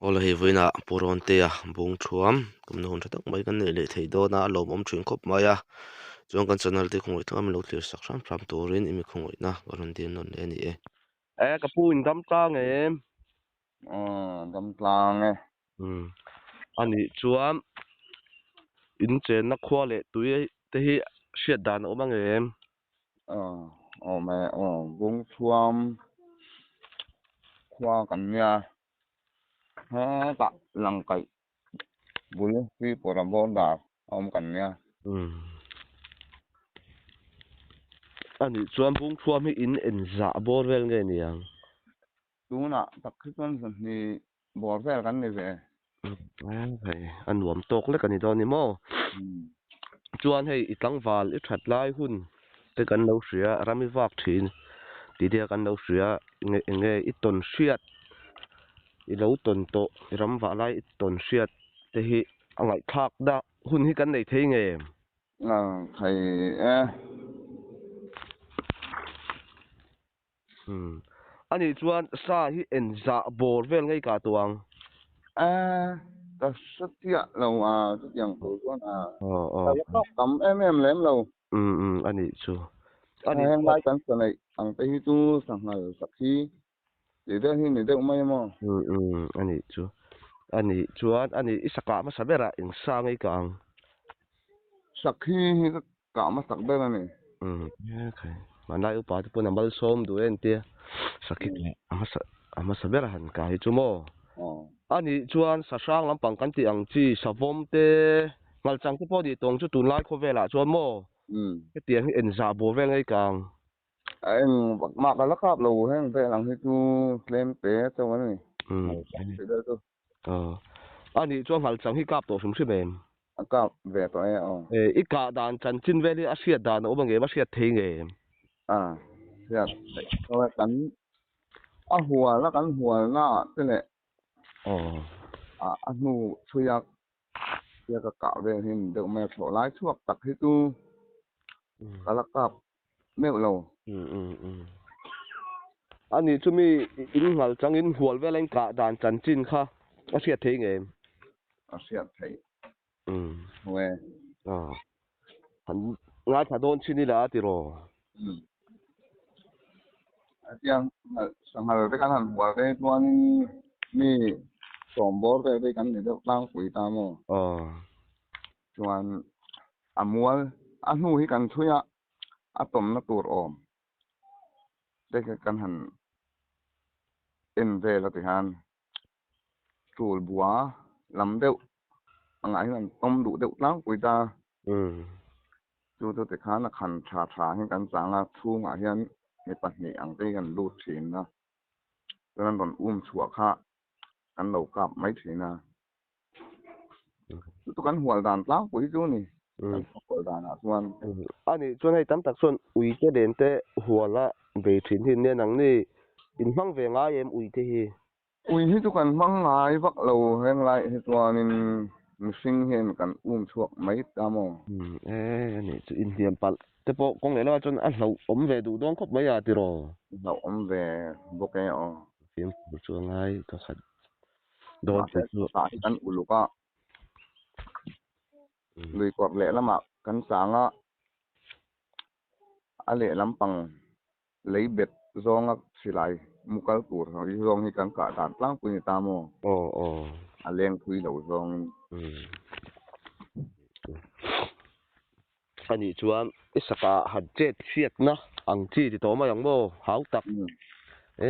Ola hi voina poronte a bung thuam kumna hun thatak mai kan nei le thei do na lom om thin khop mai a chuan kan channel te khongoi thangam lo clear sak ram pram turin imi khongoi na varon din non ne ni ka pu in dam tang em Dam tlang e ani chuan in chen na khwa le tui te hi hriat dan omang em mẹ bung chuam khoa kan nia he ta lang kai bul fi porabon da kan nia ani chuan bung thuam hi in en za bor vel nge ni ang tu na tak khon ni bor vel kan ni ve an nuam tok le kan ni do ni mo chuan hei itlang wal I that lai hun te kan lo hria rami wak thin ti dia kan lo hria nge I ton hriat I lo ton to ram wa lai I ton hriat te hi angai thak da hun hi kan nei thei nge thầy e ani chuan sa hi en za bor vel ngei ka tuang ta xuất hiện lâu xuất hiện của con oh ta cắm em lém lâu ani chu ani em lai kan sa nei ang te hi tu sang ngal sakhi để đây hi ni deuh mai mo ani chu ani chuan ani isaka ma sabera in sa ngei ka ang sakhi hi ka ma sak be ni okay manai upa tu pun ambal som du en tia sakit ama sabera han ka hi chu mo ani chuan sa sang lampang kan ti ang chi savom te ngal chang te pawh di tong chu tun lai kho vela chuan mo cái tiền en za bo vel ngai kang em mà cái lắc cáp lâu hay về làm cái tu lên bé cho cái này thì đây tu ani chuan ngal chang hi kap to sum si mem cáp về to ấy I ka dan chan chin veli a hriat dan o bange ma hriat thei nge thiệt rồi cắn hùa nó cắn hùa nó thế này anh nu chui ra cái cạo về thì được mẹ thổi lái chuột tặc hết tu cái lắc cáp mèo lâu ani chumi in ngal chang in hual velen ka dan chan chin kha a hriat thei nge thiệt thấy huề han ngai tha don chini la ti ro yang sang hal cái hắn hùa cái tuan ni sòm bó cái cắn để được lang quỷ ta mo chuan mual nu hi kan thuya tom na tur om de kan han en ve la ti han tul bua lam deuh angai han tom du deuh lang pui ta chu te khan khan tha tha hin kan changa thu nga hian mi pahni ang te kan lut thin na kan don chua kha kan lo kap mai thina tu kan hual dan tlang pui chu ni hual dan a chuan ani chuan hei tam tak chuan ui te den te huala be thin hin ne nang ni in hmang ve nga em ui te hi ui hi chu kan hmang ngai vak lo heng lai hi chuanin mihring hian kan chuak mai ta mo ani chu in hiam pal te pawh kawng le la chuan a hlo om ve du dawng khawp mai a ti ro hlo om ve bok e fiam chu ngai ka khat don te chu ta kan uluka lui kwak le lama kan sanga a le lampang lei bet zonga silai mukal tur hi zong hi kan ka dan tlang pui ta mo a leng pui lo zong ani chuan isaka had chet hriat na ang chi ti to ma yang mo hau tak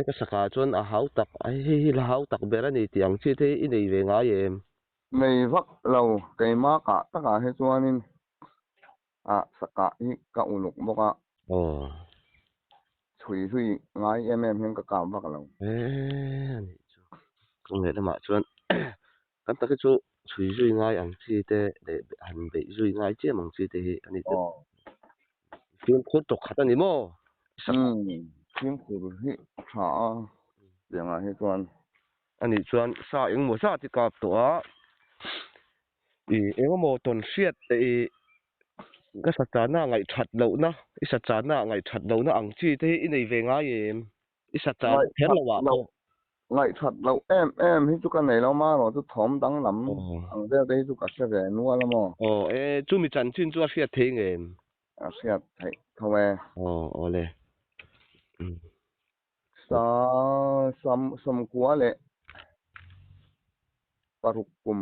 ka saka chuan a hau tak ai hi la hau tak ber ani ti ang chi te I nei ve nga em nei vak lo kai ma ka taka he chuanin saka hi ka uluk boka chui hui ngai hen ka vak lo ani chu kung le ma chuan kan ta chu chui zui ngai ang chi te de han be zui ngai che mang chi te hi ani te film khut to khat ani mo film khur hi tha yang hi chuan ani chuan sa eng mo sa ti kap to a eng mo ton hriat te ka sa chana ngai that lo na isa chana ngai that lo na ang chi te I nei ve nga em isa chan ther lo wa ko ngày thật lâu em hít chút cái này lâu mà rồi chút thòm đắng lắm ăn đây đây chút cái xe về nuôi lắm mà chú mi chân chuyên chú siết thế nghe siết thấy thôi lệ sa sam quá lệ parukum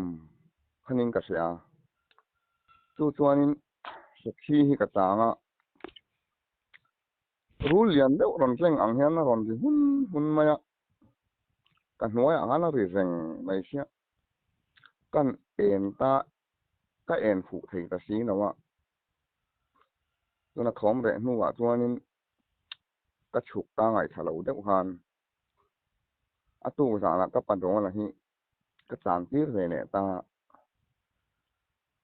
khaning ka sia chu chuanin sakhi hi ka tanga rulian deuh ron tleng ang hian a ron ti hun maya ka hnuai anga na ri reng mai sia kan en ta ka en phu thei ta si nawa tuna thom re hnuwa chuanin ka chuk ta ngai thalo deuh han atu za la ka padong la hi ka chan tir ve ne ta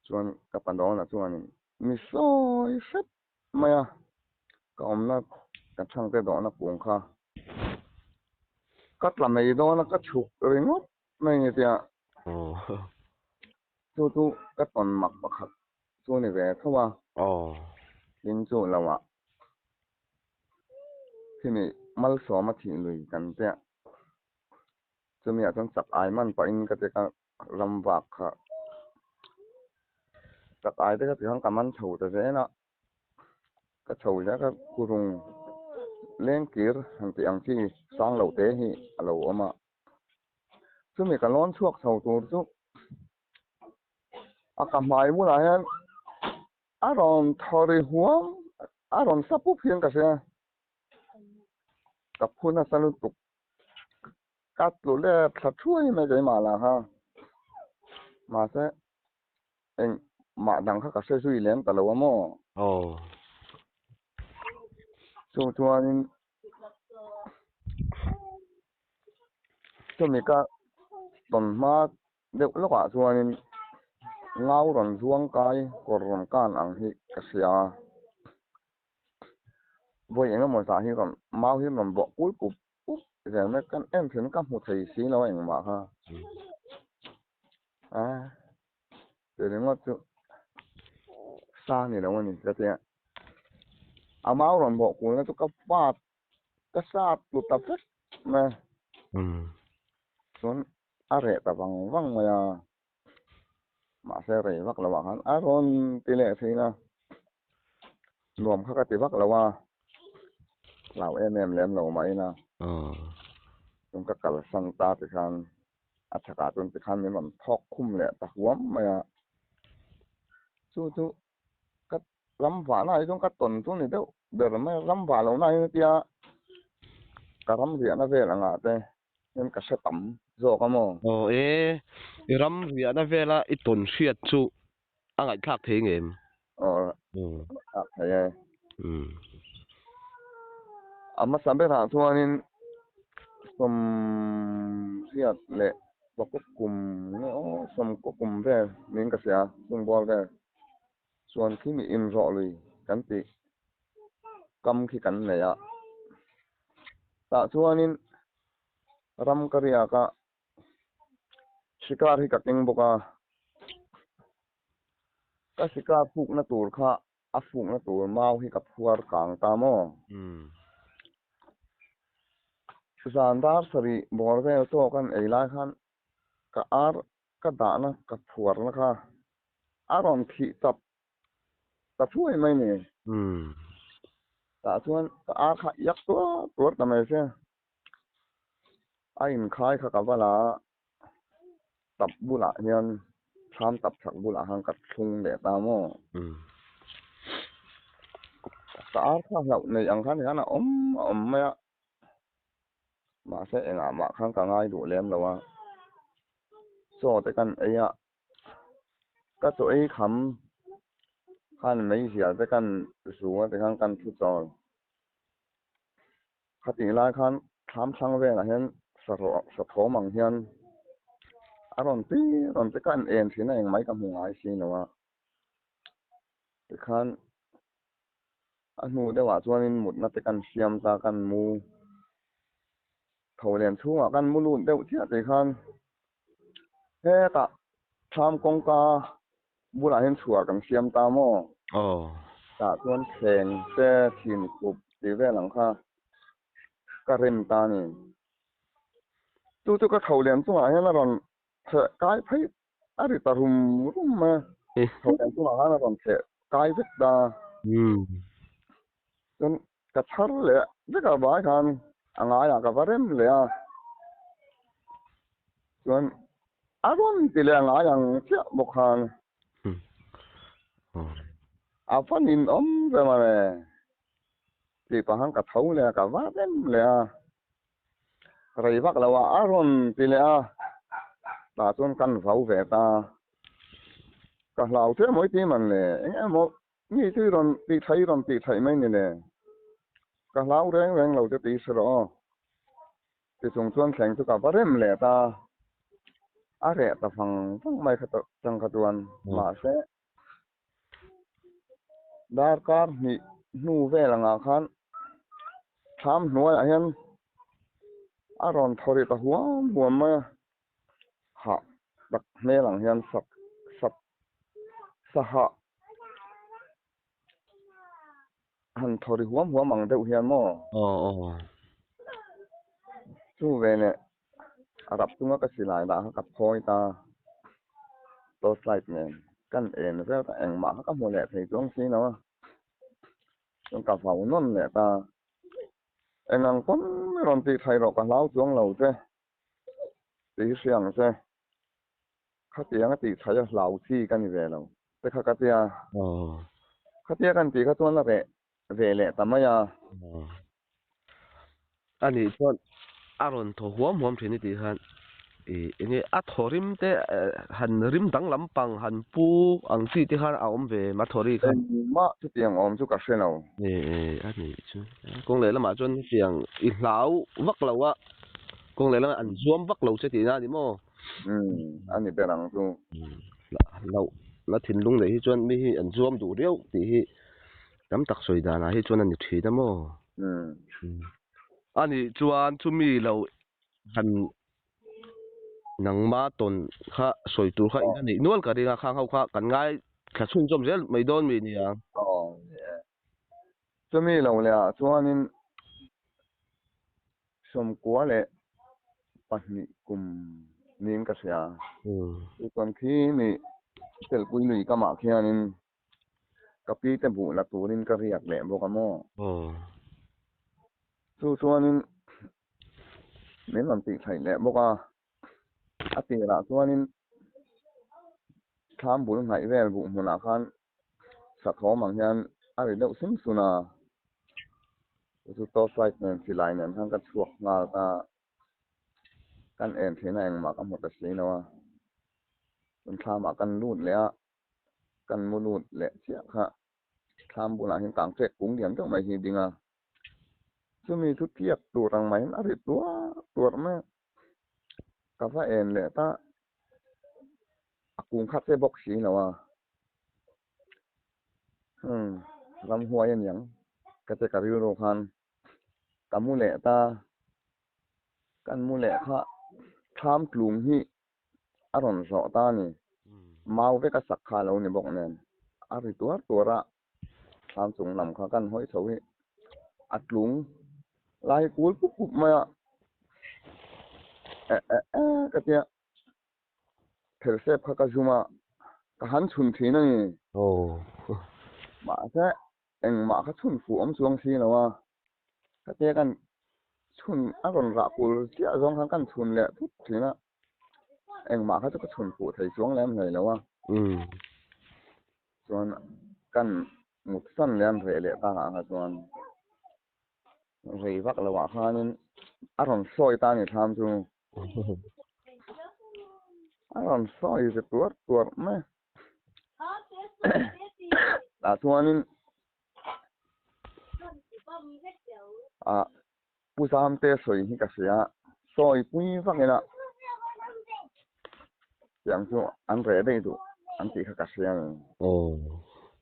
chuan ka padong la chuanin mi soi set maya ka omna ka thang te do na pung kha cắt làm này đó nó cắt chụp rồi ngót này như thế à chú cắt còn mặc mặc hạt chú này về thôi mà đến chú là mà thì mình mal số mà thì lười cần thế chú mình ở chặt ai man phải in cái cái làm vạc ha chặt ai đấy cái thằng cầm man chầu thế nó cái chầu giá cái cu rung lên kia hàng tiệm khi sang lẩu tế hi lẩu mà chú mình cái lon chuột chầu chú cầm mai mua lại hen aron thori huam aron sapu phiền cả xe cặp phun là sao tục cắt lỗ lẹ thật chuối mấy cái mà là ha mà sẽ anh mà đằng khác cả xe suy lên cả lâu mà cho anh cho mình cả tuần mà được lúc à cho anh ngao ròn zuang cái còn can ăn hi cái xe với những cái món啥hi còn mau hi còn bỏ cuối cùng giờ mấy cái em thì nó có một thầy xí nó anh mà ha từ đến ngót chú xa này đâu mà nhìn cái gì mau ròn bỏ cuối nó chú cấp phát cái sát lụt tập hết mà xuống rẻ tập văng văng mà xe rẻ vắc là văng ron tỷ lệ thì là rùm khác cái vắc làว่าlão em lem lẩu máy na chúng các cái sang ta thì khăn chắc cả tuần thì khăn mình làm thóc khum lẹ ta huống mà chú các lắm vả này chúng các tuần chúng này đâu được mà lắm vả lâu nay kia cái lắm việc nó về là ngã thế nên cái sẽ tắm rồi cái mò ram việc nó về là ít tuần siết chú anh ấy khác thế nghe thầy mà sampai hả thua nên som siat lệ và quốc cùng nó som quốc cùng về nên cái gì tung bol vềส่วนที่มีอิมรอเลยกันติกำขี้กันเลยแต่ส่วนนี้รำกระเรียกะสิการที่กัดยังบกก็สิการฟุกนัตูร์ค่ะฟุกนัตูร์มาที่กับพัวกลางตามอสุสานดาร์สรีบอลเวลโตกันไอ้ลายขันกับก็ด่านะกับพัวนะคะรอนที่ตับช่วยไหมเนี่ยแต่ส่วนค่ะยักตัวทำไมเสียไอ้อินคายค่ะกับว่าละตับบุหรี่เฮียนทำตับฉักบุหรี่หังกัดชุงเดตามอแต่ค่ะเราในอย่างขั้นนี้นะไม่มาเสียเองมาข้างกลางไอ้ดูเลี้ยมแล้วว่าโซ่แต่กันไอ้ก็ตัวไอ้คำขั้นไม่เสียแต่กันสูงแต่ข้างกันทุกจอคติลายขั้นทำช่างเวงเห็นสะท้อมังเฮียนรอนแต่กันเอ็นสินะเองไม่กับหัวไอ้สินะว่าแต่ขั้นนูได้ว่าส่วนนี้หมดนะแต่กันเสียมตากันมูเขาเรียนชั่วกันมูลุนเดี๋ยวเที่ยแต่ขั้นเฮ้กะทำกงกาบุหรี่เห็นชั่วกันเสียมตามอแต่ส่วนแข่งแต่ทีมกลุ่มตีเวหลังค่ะก็เริ่มตานี่ tu ka thau lian chu ma hian a ron the kai phei a ri ta rum ma thau lian chu ma han a ron the kai vek da chun ka thar le ve ka ba khan anga ya ka varem le a chun a ron ti le anga yang chia bo khan a fan in ve ma le ti pa han ka thau le ka varem le a rei vak lawa a ron ti le a ta chun kan vau ve ta ka hlau thế mỗi tí mình nè em một như thứ ron đi thấy mấy nè ka hlau reng reng lâu thế tí sro thì chúng chuan kheng tu ka varem le ta a re ta phang phang mai khat chang khat wan ma se dar kar ni nu ve langa khan tham nuai a hian a ron thori ta huam ma ha dak me lang hian sap saha han thori huam ang deuh hian mo chu ve ne arab tunga ka silai da ka phoi ta to slide ne kan en ve ta eng ma ka mo le thei chung si no chung ka phau non le ta en ang kon ron ti thai ro ka lau chung lo te ti siang se kha tiang ti thai lau chi kan ve lo te kha ka tia kha tia kan ti kha chuan la ve le ta ma ya ani chuan aron tho huam thini ti khan enge a thorim te han rim dang lampang han pu ang chi ti khan a om ve ma thori khan ma chu tiang om chu ka seno ani chu kong le lama chuan tiang i hlau vak lawa kong le lama an zuam vak lo che ti na ni mo ani berang chu lo la thin lung le hi chuan mi hi an zuam du reu ti hi tam tak soi da na hi chuan ani thi da mo ani chuan chu mi lo han nang ma ton kha soi tu kha ani nual ka ringa khang hau kha kan ngai kha chun chom zel mai don mi ni ang chu mi lo le chuanin som kwa le pahni kum ning ka sia kon khi ni tel pui nui ka ma khianin kapi te bu la turin ka riak le bo ka mo chu chuanin men lam ti thai le bo ka ati ra chuanin tham bul ngai vel bu huna khan sa tho mang hian ari deuh sim suna chu to site nen silai nen han ka chuak ngal ta kan en thina eng ma ka mo ta si no kan thama kan lut le a kan mu lut le chia kha tham bula hin tang trek kung diam deuh mai hi dinga chu mi thu tiak tu rang mai ari tur ma ka fa en le ta akung khat se bok si no wa ram huai en yang ka te ka ri ro khan kamu le ta kan mu le kha tham tlung hi aron zo ta ni mau ve ka sak kha lo ni bok nen ari tura tham chung lam kha kan hoi tho hi atlung lai kul pup ma ka tia thel sep kha ka zuma ka han chun thi na ni ma se eng ma kha chun fu om chuang si lo wa ka tia kan chun aron ra kul tia zong khan kan chun le thut thina eng ma kha chu ka chun fu thei chuang lem nei lo wa chuan kan mut san lian ve le ta nga chuan rei vak lawa khanin aron soi ta ni tham chu aron soi se tur me ta chuanin pusam te soi hi ka sia soi pui vak ena yang chu an re dei du an ti kha ka sia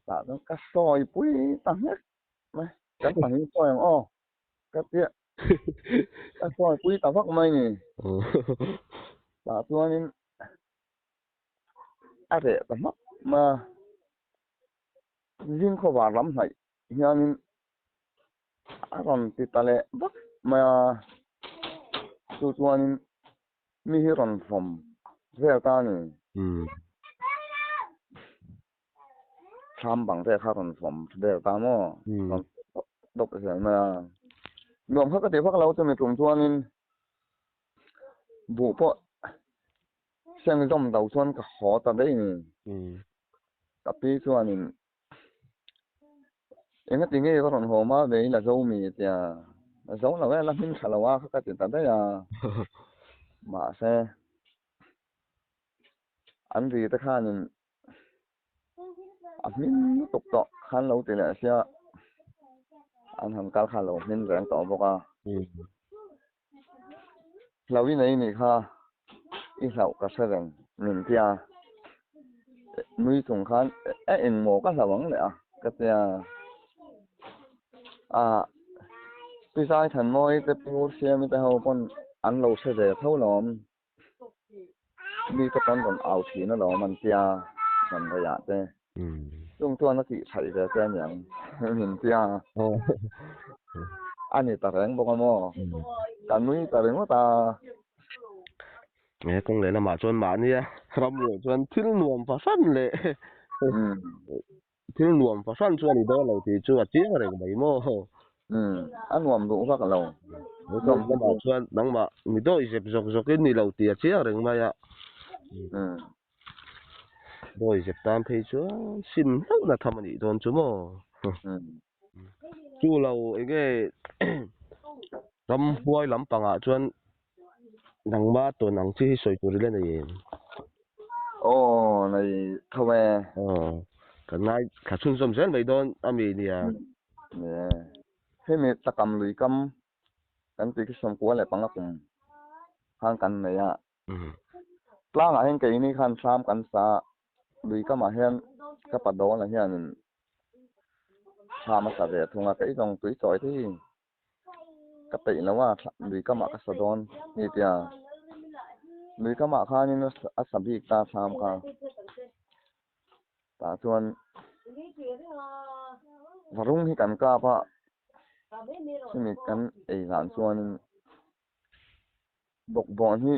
ta nó ka soi pui ta hết me kan pa hi soi ang ka tia ka soi pui ta vak mai ni ta chuanin a re ta ma jing kho wa lam hai hianin aron ti tale vak ma chu chuanin mi hi ron from vel ta ni tham bằng vel kha ron from vel ta mo ron dok se ma nuam kha ka te phak lo te mi tum chuanin bu po sang dom dau chuan ka kho ta dei ni ta pi chuanin enga tinge ko ron ho ma ve la zo mi tia la zo la ve la min khala wa kha ka te ta da ya ma se an ri ta khanin a min tok to khan lo te la sia an han kal kha lo min rang to boka lawi nei ni kha i hlau ka sarang min tia nui tung khan en mo ka lawang le a ka tia pi sai than moi te pu sia mi te ho pon an lo se de tho lom mi ka ton kon au thi na lo man tia man ga ya te chung chuan na ti thai de te nyang min tia ani ta reng boka mo kan nui ta reng ta nghe công lẽ là mà chuan mà nia ram lo chuan thil nuam fa san le thil nuam fa san chuan i do lo ti chu a chiang reng mai mo an nuam du fa ka lo kom la ma chuan nang ma mi do i jep jok jok in ni lo ti a chiang reng mai a do i jep tam phei chuan sim lo na tham ani don chu mo chu lo enge ram huai lam panga chuan nang ma to nang chi soi tur le na yin này thâu cái này cả chun som sen mai don ami nia nè thế mi ta cầm lưỡi cầm kan ti cái sum kwa le pang kum hang kan ne ya tla nga hen ke ni khan sam kan sa lưỡi cầm a hen ka pa do la hian sama sa ve thunga ke dong tui choi thi ka pe la wa lưỡi cầm a ka sa don ni tia lưỡi cầm a kha ni no a sa bi ta sam ka ta chuan varung hi kan ka pa simi kan ei lan chuan bok bon hi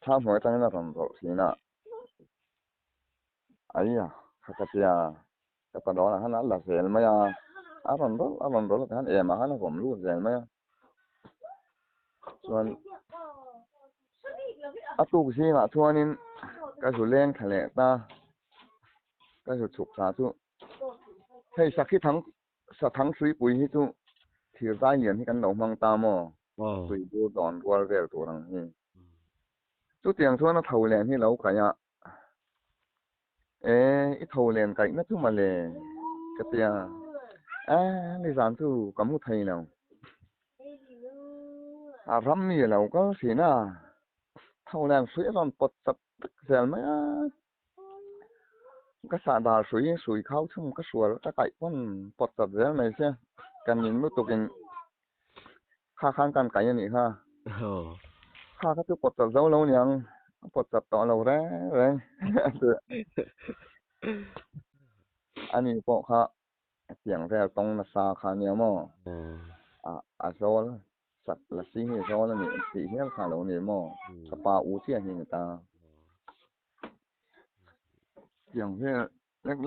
tham hoi tang na ram ro sina ai ya khakatia ka pa do na han la sel ma ya aron ro han e ma han kom lu zel ma ya chuan atu si na chuanin ka su len khale ta ka su chuk sa chu hei sakhi thang sui pui hi chu thir tai lian hi kan lo mang ta mo sui bu don kwal vel tu rang hi chu tiang chuan na thau len hi lo ka ya i thau len kai na chu ma le ka tia ni zan tu kamu thai nào ram mi lo ka si na thau len sui ron pot sat zel ma ka sa da sui khau chung ka sual ka kai pon pot sat zel mai se kan nin mu tukin kha khan kan kai ni ha kha ka tu pot sat zo lo nyang pot sat to lo re ani po kha tiang ve tong na sa kha ni mo a zol sat la si hi zol ni si hi kha lo ni mo ka pa u sia hi ta tiang ve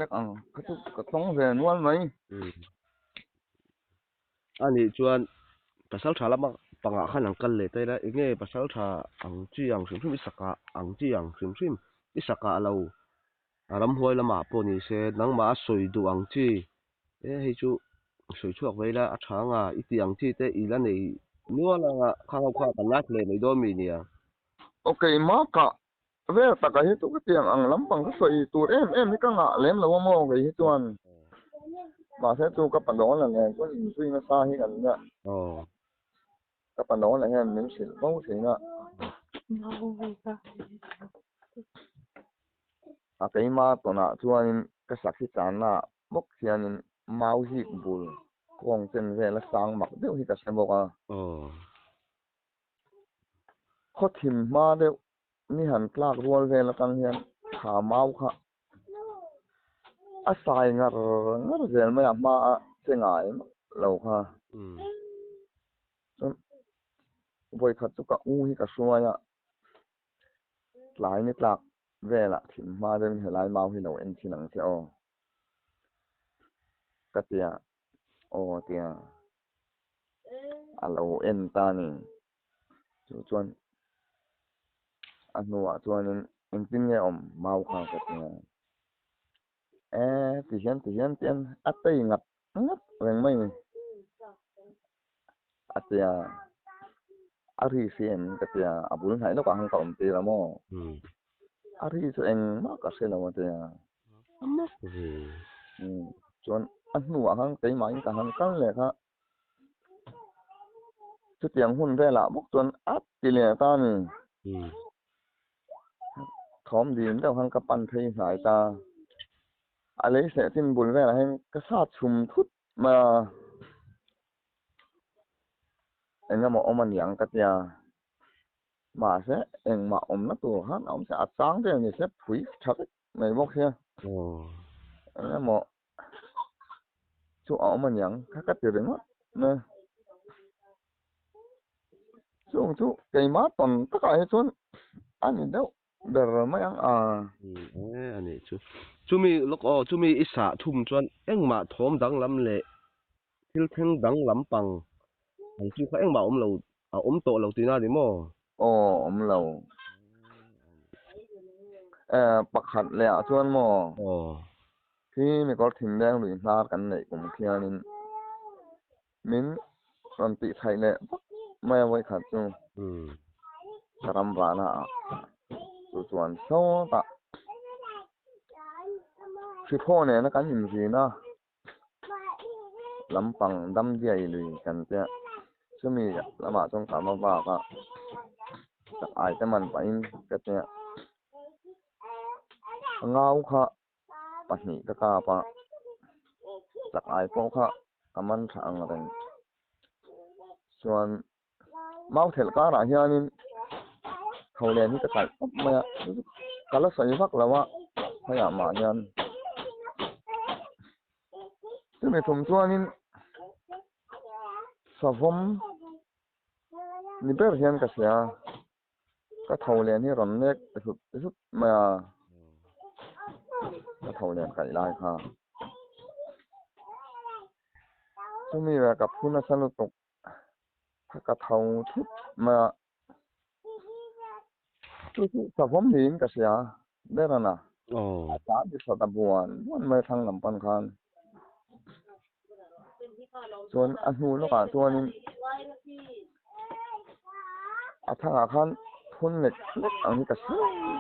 lek ang ka tu ka tong ve nual mai ani chuan pasal thala ma panga khan ang kal le te la enge pasal tha ang chi ang sim sim isaka ang chi ang sim sim isaka lo aram huai lama po ni se nang ma soi du ang chi hei chu soi chuak veila a thanga iti ang chi te ila nei nuala nga khang kha kan nak le mai do mi nia okay ma ka ve ta ka hi tu ka tiang ang lam pang ka soi tu em hi ka nga lem lo mo ge hi chuan ma se tu ka pa do la ne ko sui na sa hi kan ya ka pa do la hen min sil mo se na a kai ma to na chuan ka sak hi chan na mok hian mau hi bul kong chen ve la sang mak deuh hi ka se boka kho thim ma deuh ni han tlak rual ve la tang hian kha mau kha a sai ngar zel ma ya ma che ngai lo kha voi khat chu ka u hi ka suaya lại nít lạc về là thì mà đừng hay lại mau thì lâu em chỉ năng sẽ ô cái tia ô tia alo em ta nè chú chuan anh nuo chuan em tin nghe mau khang cái tia thì hiện tiền ắt tay ngặt ngắt rèn mấy tia ari sien cái tia abul hai nó còn không tì là mo ari su em mà cái là mo tia mất gì chuan anh nuo hang cái máy cả hang căng lệ ha chút tiếng hun về là bốc chuan ắt tì lệ ta nè thom đi đâu hang cái pan thấy lại ta lấy sẽ tin buồn về là hang cái sát chùm thút mà anh em mà ông anh yang cái tia mà sẽ anh mà ông nó tụ hắn ông sẽ sáng thế này sẽ phủi thật này bốc xe anh em mà chú ông anh yang các cái tiền mất nè chú cái má toàn tất cả hết chú anh nhìn đâu đờ mấy anh anh ấy chú mi lúc chú mi ít xả thum chuan anh mà thom đắng lắm lệ thiếu thêm đắng lắm bằng anh chú phải anh mà ông lâu tổ lâu tí nào đi mò ông lâu bạc hạt lẹ chuan mò khi mình có thình đen lụy na cái này cũng kia nên mình còn bị thay lẹ mai với khát chú làm vả na chú chuan sâu ta khi phô này nó cái gì na lắm bằng đâm dây lụy cần thế chú mi làm mà trong cảm ơn bà cả ai cho mình phải cái thế ngao kha pahnih ka kapa tak ai po kha kaman thang ren chuan mau thel ka ra hianin tholen hi ka kai ma kala sai vak lawa haya ma hian tu me thum chuanin savom ni ber hian ka sia ka tholen hi ron nek sut ma ka tholen kai lai kha chú mi là cặp phun san lục tục cặp thầu thút mà chú sao phóng hiến cả xia đây là nè giá thì sao ta buồn mới thằng làm pan khan chuan anh hu nó cả chuan thằng khan phun lệch anh cả xia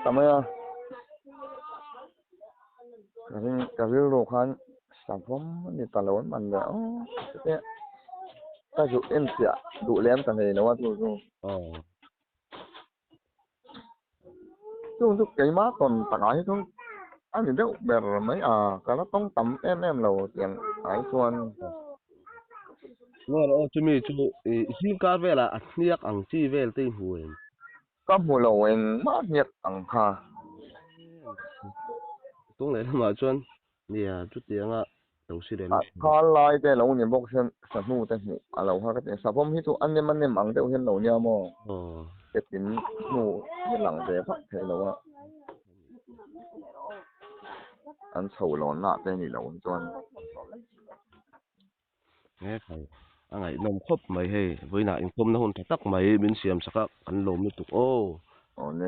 tao mới cái lô khan sao phóng đi tao lớn mình vậy thế ta chụp em xia đủ lem tao này nó chú chú cái má còn phải nói chú anh nhìn đâu bè mấy cái nóต้องtầm em lầu tiền ấy chuan nghe đó chú mi chú xin cá về là niak ang chi về tên huề có mùa lầu em má nhiệt ăn kha tung này mà chuan nè chút tiếng đầu xí đến kha lai cái lầu niệm bốc sen sản thu tên hủ lầu ha cái tiền sản phẩm hít chú anh em ăn đâu hiện lầu nha mò cái tiền hủ cái lằng để phát thế lầu á anh sầu lon nát tên gì lầu chuan nghe phải anh ấy nông khop mày hay với lại hôm nó hôn tắc mày bên xiêm sắc anh lồm nó tục ô nè